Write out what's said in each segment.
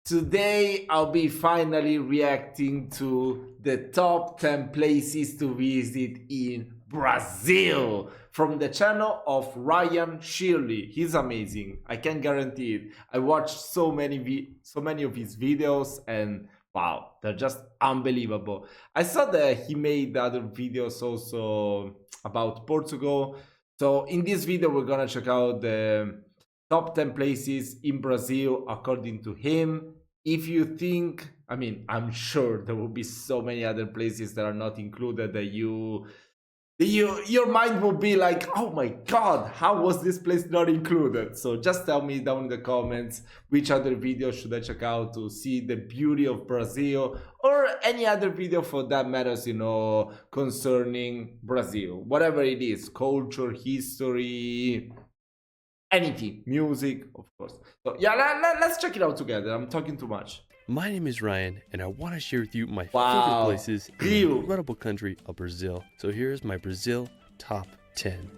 Today I'll be finally reacting to the top 10 places to visit in Brazil from the channel of Ryan Shirley. He's amazing. I can guarantee it. I watched so many of his videos and wow, they're just unbelievable. I saw that he made other videos also about Portugal. So in this video we're gonna check out the top 10 places in Brazil according to him. If you think, I mean, I'm sure there will be so many other places that are not included that your mind will be like, oh my god, how was this place not included? So just tell me down in the comments which other video should I check out to see the beauty of Brazil, or any other video for that matters, concerning Brazil, whatever it is, culture, history, anything, music, of course. So yeah, let's check it out together. I'm talking too much. My name is Ryan, and I want to share with you my Wow. favorite places in the Rio. incredible country of Brazil. So here's my Brazil top 10.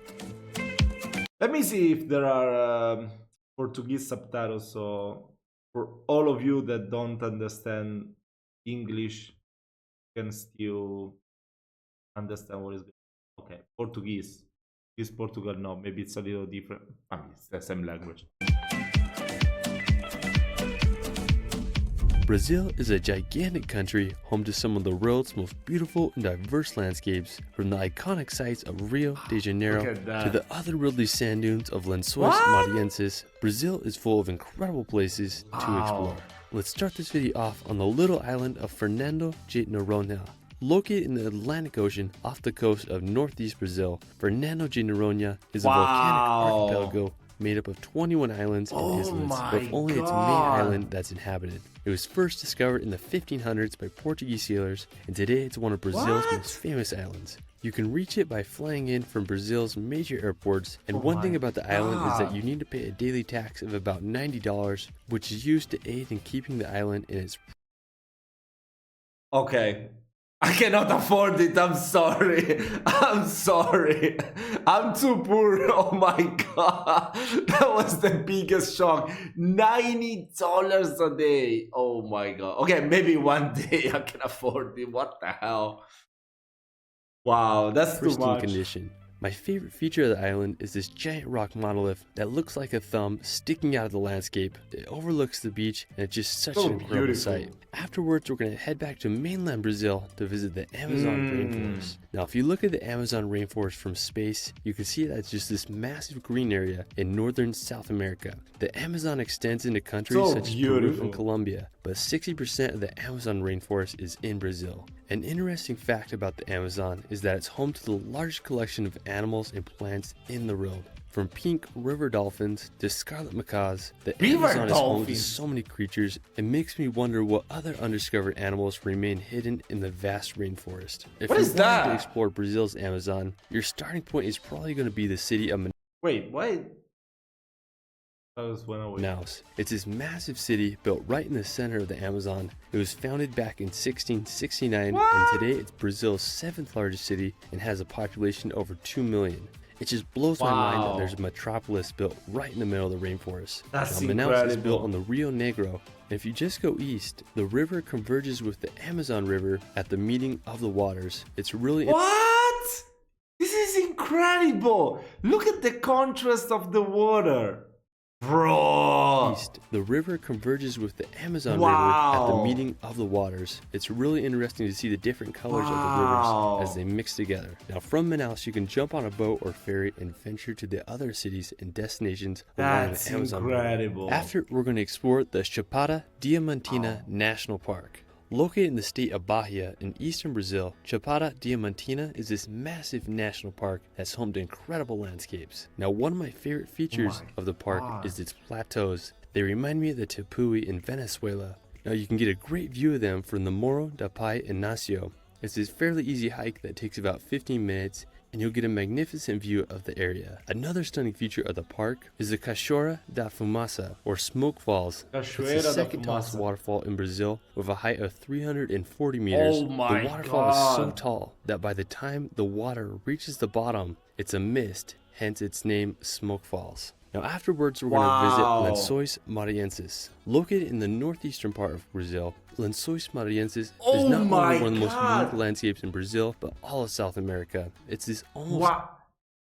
Let me see if there are Portuguese subtitles, so for all of you that don't understand English, can still understand what is going on. Okay, Portuguese. Is Portugal? No, maybe it's a little different. I mean, it's the same language. Brazil is a gigantic country home to some of the world's most beautiful and diverse landscapes, from the iconic sites of Rio de Janeiro to the otherworldly sand dunes of Lençóis Maranhenses. Brazil is full of incredible places to explore. Let's start this video off on the little island of Fernando de Noronha. Located in the Atlantic Ocean off the coast of northeast Brazil, Fernando de Noronha is a volcanic archipelago made up of 21 islands and islets, with only its main island that's inhabited. It was first discovered in the 1500s by Portuguese sailors, and today it's one of Brazil's most famous islands. You can reach it by flying in from Brazil's major airports, and one thing about the island is that you need to pay a daily tax of about $90, which is used to aid in keeping the island in its... Okay. I cannot afford it. I'm sorry. I'm sorry. I'm too poor. Oh my god. That was the biggest shock. $90 a day. Oh my god. Okay, maybe one day I can afford it. What the hell? Wow, that's too pristine much. condition. My favorite feature of the island is this giant rock monolith that looks like a thumb sticking out of the landscape. It overlooks the beach, and it's just such an incredible sight. Afterwards, we're going to head back to mainland Brazil to visit the Amazon rainforest. Now, if you look at the Amazon rainforest from space, you can see that it's just this massive green area in northern South America. The Amazon extends into countries such as Peru and Colombia, but 60% of the Amazon rainforest is in Brazil. An interesting fact about the Amazon is that it's home to the largest collection of animals and plants in the world. From pink river dolphins to scarlet macaws, the Amazon is home to so many creatures. It makes me wonder what other undiscovered animals remain hidden in the vast rainforest. If you're wanting to explore Brazil's Amazon, your starting point is probably going to be the city of Manaus. It's this massive city built right in the center of the Amazon. It was founded back in 1669, and today it's Brazil's 7th largest city and has a population over 2 million. It just blows my mind that there's a metropolis built right in the middle of the rainforest. Manaus is built on the Rio Negro, and if you just go east, the river converges with the Amazon River at the meeting of the waters. It's really... What? This is incredible! Look at the contrast of the water! Bro! East, the river converges with the Amazon River at the meeting of the waters. It's really interesting to see the different colors of the rivers as they mix together. Now from Manaus, you can jump on a boat or ferry and venture to the other cities and destinations along the Amazon River. After, we're going to explore the Chapada Diamantina National Park. Located in the state of Bahia in eastern Brazil, Chapada Diamantina is this massive national park that's home to incredible landscapes. Now, one of my favorite features of the park is its plateaus. They remind me of the Tepui in Venezuela. Now, you can get a great view of them from the Morro da Pai Inácio. It's this fairly easy hike that takes about 15 minutes, and you'll get a magnificent view of the area. Another stunning feature of the park is the Cachoeira da Fumaça, or Smoke Falls. It's the second tallest waterfall in Brazil with a height of 340 meters. The waterfall is so tall that by the time the water reaches the bottom, it's a mist, hence its name Smoke Falls. Now afterwards, we're going to visit Lençóis Maranhenses. Located in the northeastern part of Brazil, Lençóis Maranhenses is not only one of the most unique landscapes in Brazil, but all of South America. It's this almost...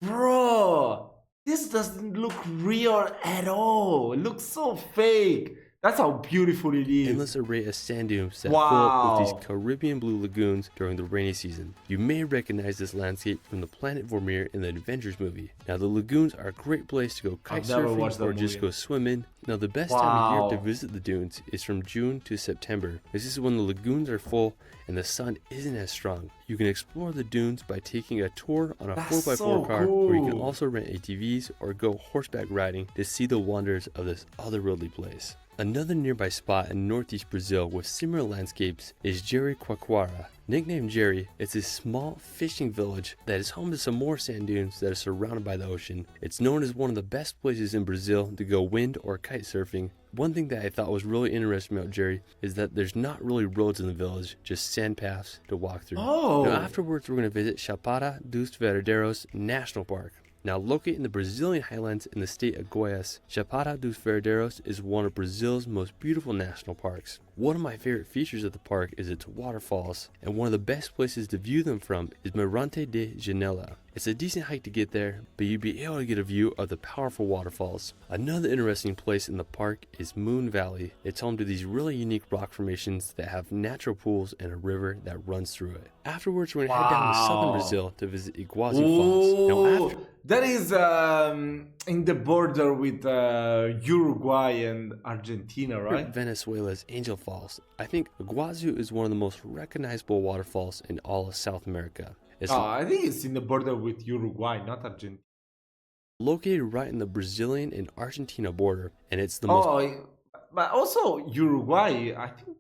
Bro, this doesn't look real at all. It looks so fake. That's how beautiful it is. Endless array of sand dunes that fill up with these Caribbean blue lagoons during the rainy season. You may recognize this landscape from the Planet Vormir in the Avengers movie. Now the lagoons are a great place to go kite surfing or just go swimming. Now the best time of year to visit the dunes is from June to September. This is when the lagoons are full and the sun isn't as strong. You can explore the dunes by taking a tour on a 4x4 car, or you can also rent ATVs or go horseback riding to see the wonders of this otherworldly place. Another nearby spot in northeast Brazil with similar landscapes is Jericoacoara. Nicknamed Jerry, it's a small fishing village that is home to some more sand dunes that are surrounded by the ocean. It's known as one of the best places in Brazil to go wind or kite surfing. One thing that I thought was really interesting about Jerry is that there's not really roads in the village, just sand paths to walk through. Now afterwards, we're going to visit Chapada dos Veadeiros National Park. Now located in the Brazilian highlands in the state of Goiás, Chapada dos Veadeiros is one of Brazil's most beautiful national parks. One of my favorite features of the park is its waterfalls, and one of the best places to view them from is Mirante de Janela. It's a decent hike to get there, but you'd be able to get a view of the powerful waterfalls. Another interesting place in the park is Moon Valley. It's home to these really unique rock formations that have natural pools and a river that runs through it. Afterwards, we're going to head down to southern Brazil to visit Iguazu Falls. Now, that is in the border with Uruguay and Argentina, right? Venezuela's Angel Falls. I think Iguazu is one of the most recognizable waterfalls in all of South America. I think it's in the border with Uruguay, not Argentina. Located right in the Brazilian and Argentina border, and it's the most... but also Uruguay, I think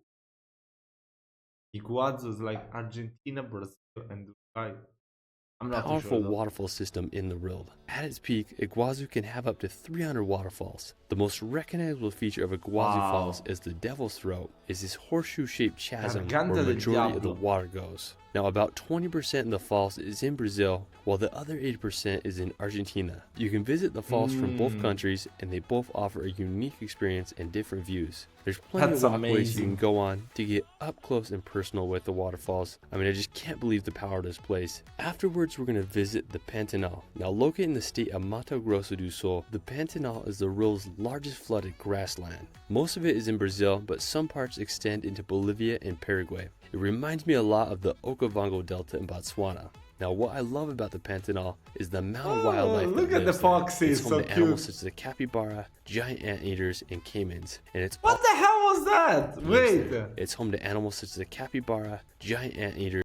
Iguazu is like Argentina, Brazil, and Uruguay. Powerful waterfall system in the world. At its peak, Iguazu can have up to 300 waterfalls. The most recognizable feature of Iguazu Falls is the Devil's Throat, is this horseshoe-shaped chasm where the majority of the water goes. Now about 20% of the falls is in Brazil, while the other 80% is in Argentina. You can visit the falls from both countries, and they both offer a unique experience and different views. There's plenty of walkways you can go on to get up close and personal with the waterfalls. I mean, I just can't believe the power of this place. Afterwards, we're going to visit the Pantanal. Now located in the state of Mato Grosso do Sul, the Pantanal is the world's largest flooded grassland. Most of it is in Brazil, but some parts extend into Bolivia and Paraguay. It reminds me a lot of the Okavango Delta in Botswana. Now, what I love about the Pantanal is the amount of wildlife look at the foxes, it's home to animals such as the capybara, giant anteaters, and caimans. And it's what the hell was that? Wait. It's home to animals such as the capybara, giant anteaters.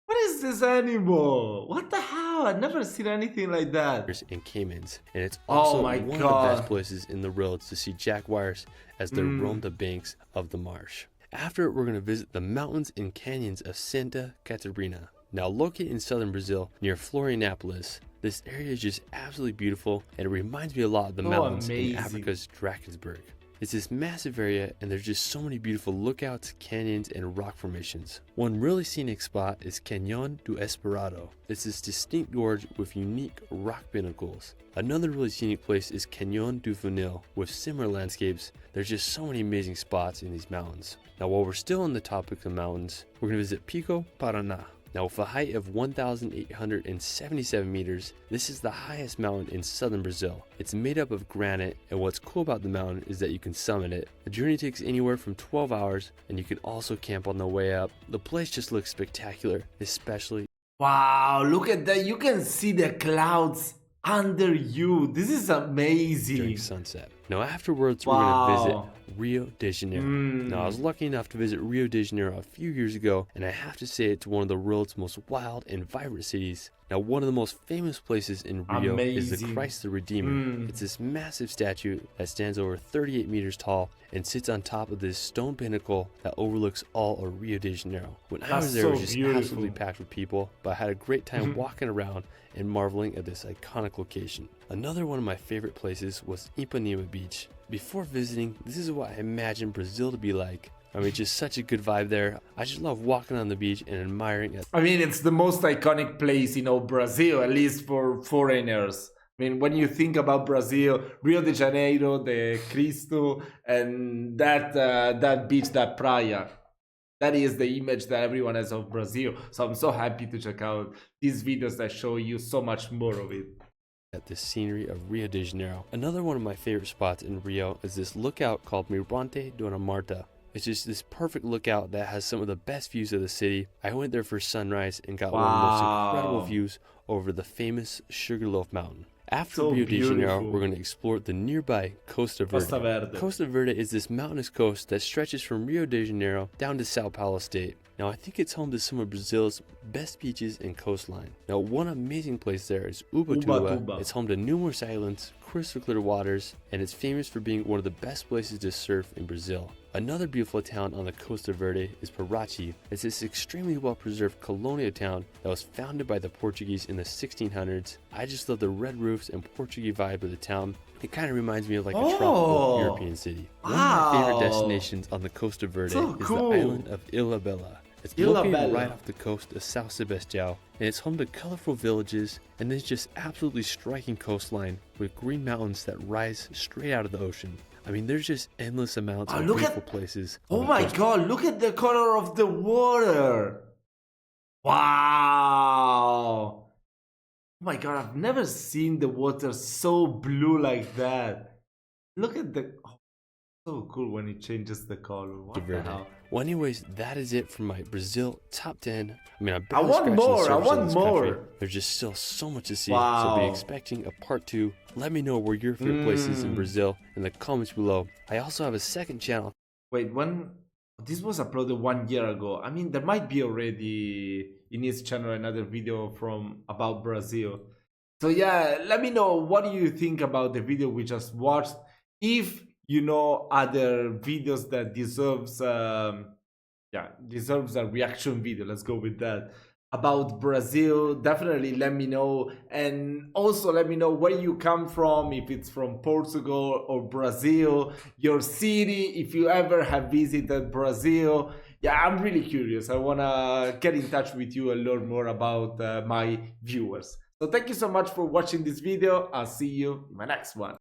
What is this animal? What the hell? I've never seen anything like that. And caimans. And it's also one of the best places in the world to see jaguars as they roam the banks of the marsh. After we're going to visit the mountains and canyons of Santa Catarina. Now located in southern Brazil near Florianópolis, this area is just absolutely beautiful, and it reminds me a lot of the mountains in Africa's Drakensberg. It's this massive area, and there's just so many beautiful lookouts, canyons, and rock formations. One really scenic spot is Canyon do Esperado. It's this distinct gorge with unique rock pinnacles. Another really scenic place is Canyon do Funil with similar landscapes. There's just so many amazing spots in these mountains. Now while we're still on the topic of mountains, we're going to visit Pico Paraná. Now with a height of 1,877 meters, this is the highest mountain in southern Brazil. It's made up of granite, and what's cool about the mountain is that you can summit it. The journey takes anywhere from 12 hours, and you can also camp on the way up. The place just looks spectacular, especially... Wow, look at that. You can see the clouds under you. This is amazing. During sunset. Now afterwards, we're going to visit Rio de Janeiro. Now I was lucky enough to visit Rio de Janeiro a few years ago, and I have to say it's one of the world's most wild and vibrant cities. Now one of the most famous places in Rio is the Christ the Redeemer. It's this massive statue that stands over 38 meters tall and sits on top of this stone pinnacle that overlooks all of Rio de Janeiro. When I was there, it was just absolutely packed with people, but I had a great time walking around and marveling at this iconic location. Another one of my favorite places was Ipanema Beach. Before visiting, this is what I imagine Brazil to be like. I mean, just such a good vibe there. I just love walking on the beach and admiring it. I mean, it's the most iconic place in all Brazil, at least for foreigners. I mean, when you think about Brazil, Rio de Janeiro, the Cristo, and that beach, that praia, that is the image that everyone has of Brazil. So I'm so happy to check out these videos that show you so much more of it. At the scenery of Rio de Janeiro. Another one of my favorite spots in Rio is this lookout called Mirante Dona Marta. It's just this perfect lookout that has some of the best views of the city. I went there for sunrise and got one of the most incredible views over the famous Sugarloaf Mountain. After So Rio de Janeiro, beautiful. we're going to explore the nearby Costa Verde. Costa Verde. Costa Verde is this mountainous coast that stretches from Rio de Janeiro down to Sao Paulo state. Now, I think it's home to some of Brazil's best beaches and coastline. Now, one amazing place there is Ubatuba. It's home to numerous islands, crystal clear waters, and it's famous for being one of the best places to surf in Brazil. Another beautiful town on the Costa Verde is Paraty. It's this extremely well-preserved colonial town that was founded by the Portuguese in the 1600s. I just love the red roofs and Portuguese vibe of the town. It kind of reminds me of like a tropical European city. One of my favorite destinations on the Costa Verde is the island of Ilhabela. It's located right off the coast of São Sebastião, and it's home to colorful villages and there's just absolutely striking coastline with green mountains that rise straight out of the ocean. I mean, there's just endless amounts of beautiful places. Oh my god, look at the color of the water. Wow. Oh my god, I've never seen the water so blue like that. Look at the... Oh, so cool when it changes the color. What the hell? Well, anyways, that is it for my Brazil top 10. I mean, I want more. I want more. Country. There's just still so much to see. So be expecting a part 2. Let me know where your favorite places in Brazil in the comments below. I also have a second channel. Wait, when this was uploaded 1 year ago. I mean, there might be already in his channel another video about Brazil. So yeah, let me know what do you think about the video we just watched. If you know other videos that deserves a reaction video, let's go with that, about Brazil, definitely let me know. And also let me know where you come from, if it's from Portugal or Brazil, your city, if you ever have visited Brazil. Yeah, I'm really curious. I want to get in touch with you and learn more about my viewers. So thank you so much for watching this video. I'll see you in my next one.